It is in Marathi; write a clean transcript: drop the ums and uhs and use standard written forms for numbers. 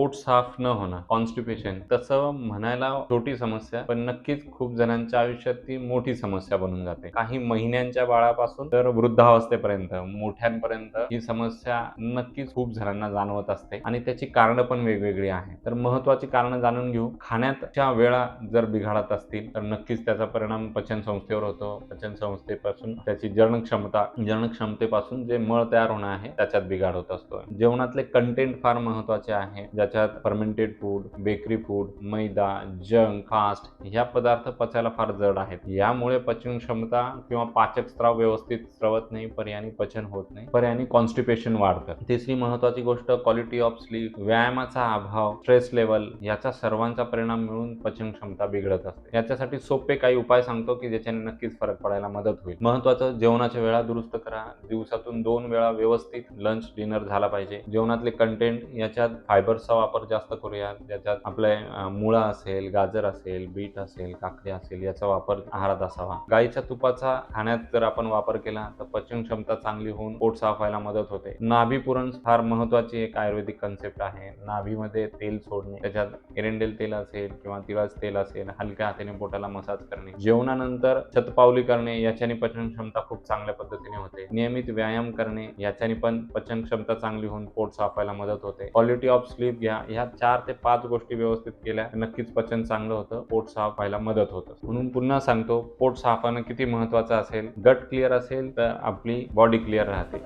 पोट साफ न होणं, कॉन्स्टिपेशन, तसं म्हणायला छोटी समस्या, पण नक्कीच खूप जणांच्या आयुष्यात ती मोठी समस्या बनून जाते. काही महिन्यांच्या बाळापासून तर वृद्धावस्थेपर्यंत, मोठ्यांपर्यंत ही समस्या नक्कीच खूप जणांना जाणवत असते आणि त्याची कारणं पण वेगवेगळी आहेत. तर महत्त्वाची कारणं जाणून घेऊ. खाण्याच्या वेळा जर बिघडत असतील तर नक्कीच त्याचा परिणाम पचनसंस्थेवर होतो. पचनसंस्थेपासून त्याची जळणक्षमतेपासून जे मळ तयार होणं आहे त्याच्यात बिघाड होत असतो. जेवणातले कंटेंट फार महत्त्वाचे आहे, ज्याच्यात फर्मेंटेड फूड, बेकरी फूड, मैदा, जंक, फास्ट ह्या पदार्थ पचायला फार जड आहेत. यामुळे पचन क्षमता किंवा पाचक स्त्राव व्यवस्थित स्रवत नाही, पर्यायाने पचन होत नाही, पर्यायाने कॉन्स्टिपेशन वाढतं. तिसरी महत्त्वाची गोष्ट क्वालिटी ऑफ स्लीप, व्यायामाचा अभाव, स्ट्रेस लेवल याचा सर्वांचा परिणाम मिळून पचन क्षमता बिघडत असते. याच्यासाठी सोपे काही उपाय सांगतो की ज्याच्याने नक्कीच फरक पडायला मदत होईल. महत्त्वाचं, जेवणाच्या वेळा दुरुस्त करा. दिवसातून 2 वेळा व्यवस्थित लंच, डिनर झाला पाहिजे. जेवणातले कंटेंट याच्यात फायबर्सचा वापर जास्त करूया, ज्याच्यात आपले मुळा असेल, गाजर असेल, बीट असेल, काकडी असेल याचा वापर आहारात असावा. गाईच्या तुपाचा खाण्यात जर आपण वापर केला तर पचन क्षमता चांगली होऊन पोट साफ व्हायला मदत होते. नाभी पुरण फार महत्त्वाची एक आयुर्वेदिक कन्सेप्ट आहे. नाभीमध्ये तेल सोडणे, त्याच्यात एरंडेल तेल असेल किंवा तिळाचं तेल असेल, हलक्या हाताने पोटाला मसाज करणे. जेवणानंतर शतपावली करणे, याच्याने पचन क्षमता खूप चांगल्या पद्धतीने होते. नियमित व्यायाम करणे, याच्याने पण पचन क्षमता चांगली होऊन पोट साफ व्हायला मदत होते. क्वालिटी ऑफ स्लीप घ्या. ह्या 4 ते 5 गोष्टी व्यवस्थित केल्या नक्कीच पचन चांगलं होतं, पोट साफ व्हायला मदत होतं. म्हणून पुन्हा सांगतो, पोट साफ होणं किती महत्त्वाचं असेल. गट क्लिअर असेल तर आपली बॉडी क्लिअर राहते.